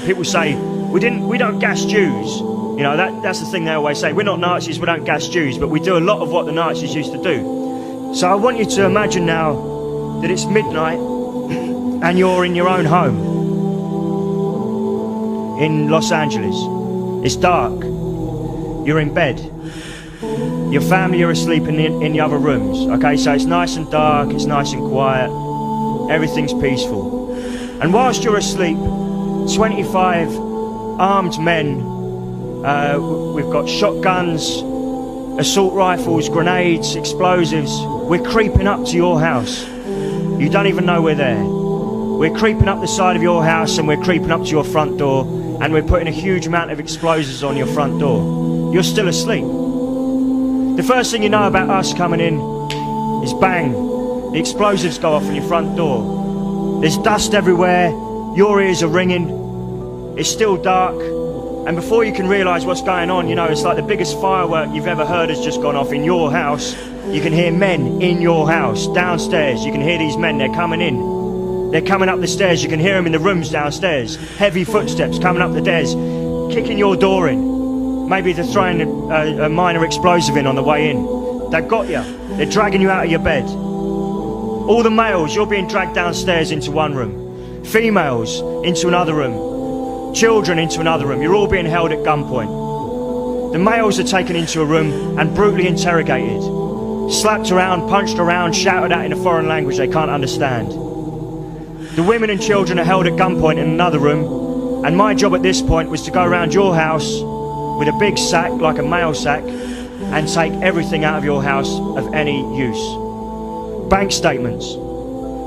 People say, we don't gas Jews. You know, that's the thing they always say. We're not Nazis, we don't gas Jews, but we do a lot of what the Nazis used to do. So I want you to imagine now that it's midnight and you're in your own home in Los Angeles. It's dark. You're in bed. Your family are asleep in the other rooms. Okay, so it's nice and dark, it's nice and quiet. Everything's peaceful. And whilst you're asleep, 25 armed men, we've got shotguns, assault rifles, grenades, explosives. We're creeping up to your house. You don't even know we're there. We're creeping up the side of your house and we're creeping up to your front door and we're putting a huge amount of explosives on your front door. You're still asleep. The first thing you know about us coming in is bang, the explosives go off on your front door. There's dust everywhere, your ears are ringing, it's still dark, and before you can realise what's going on, you know, it's like the biggest firework you've ever heard has just gone off in your house. You can hear men in your house, downstairs, you can hear these men, they're coming in. They're coming up the stairs, you can hear them in the rooms downstairs. Heavy footsteps coming up the stairs, kicking your door in. Maybe they're throwing a minor explosive in on the way in. They've got you. They're dragging you out of your bed. All the males, you're being dragged downstairs into one room. Females into another room. Children into another room. You're all being held at gunpoint. The males are taken into a room and brutally interrogated. Slapped around, punched around, shouted at in a foreign language they can't understand. The women and children are held at gunpoint in another room, and my job at this point was to go around your house with a big sack, like a mail sack, and take everything out of your house of any use. Bank statements,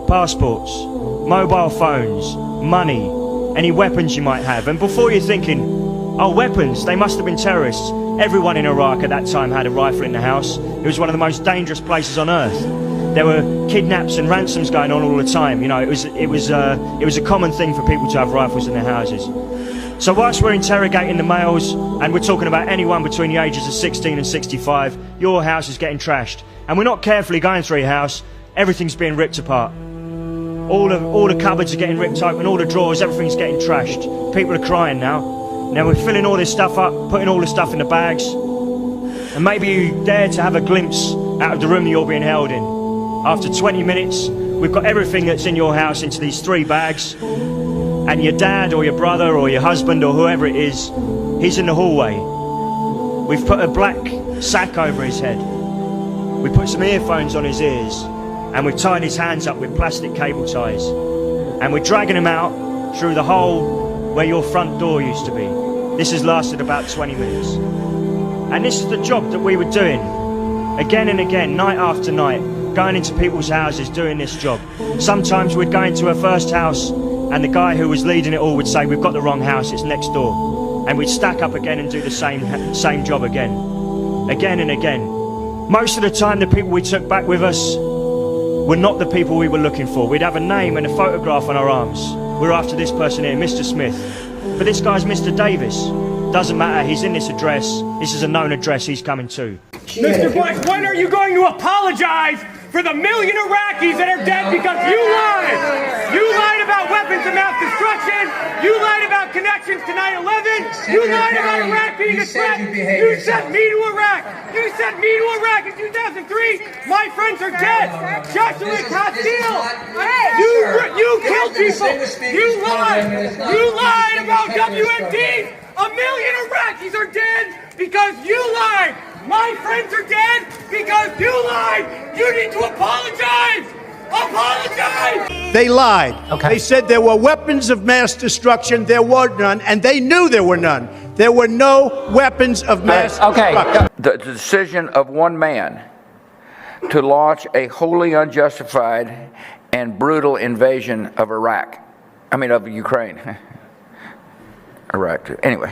passports, mobile phones, money, any weapons you might have. And before you're thinking, oh, weapons, they must have been terrorists. Everyone in Iraq at that time had a rifle in the house. It was one of the most dangerous places on earth. There were kidnaps and ransoms going on all the time. You know, it was a common thing for people to have rifles in their houses. So whilst we're interrogating the males, and we're talking about anyone between the ages of 16 and 65, your house is getting trashed. And we're not carefully going through your house, everything's being ripped apart. All the cupboards are getting ripped open, all the drawers, everything's getting trashed. People are crying now. Now we're filling all this stuff up, putting all the stuff in the bags. And maybe you dare to have a glimpse out of the room that you're being held in. After 20 minutes, we've got everything that's in your house into these 3 bags. And your dad or your brother or your husband or whoever it is, he's in the hallway. We've put a black sack over his head. We put some earphones on his ears and we've tied his hands up with plastic cable ties. And we're dragging him out through the hole where your front door used to be. This has lasted about 20 minutes. And this is the job that we were doing again and again, night after night, going into people's houses doing this job. Sometimes we'd go into a first house and the guy who was leading it all would say, we've got the wrong house, it's next door. And we'd stack up again and do the same job again and again. Most of the time the people we took back with us were not the people we were looking for. We'd have a name and a photograph on our arms. We're after this person here, Mr. Smith. But this guy's Mr. Davis. Doesn't matter, he's in this address. This is a known address he's coming to. Mr. Bush, when are you going to apologize for the million Iraqis that are dead because you lied? You lied about weapons of mass destruction. You lied about connections to 9/11. You lied about Iraq being a threat. You sent me to Iraq. You sent me to Iraq in 2003. My friends are dead. Joshua Castile. You killed people. You lied. You lied about WMDs. A million Iraqis are dead because you lied. My friends are dead because you lied. You need to apologize. Apologize. They lied. Okay. They said there were weapons of mass destruction. There were none, and they knew there were none. There were no weapons of mass destruction. The decision of one man to launch a wholly unjustified and brutal invasion of Iraq. I mean, of Ukraine. Iraq, too. Anyway.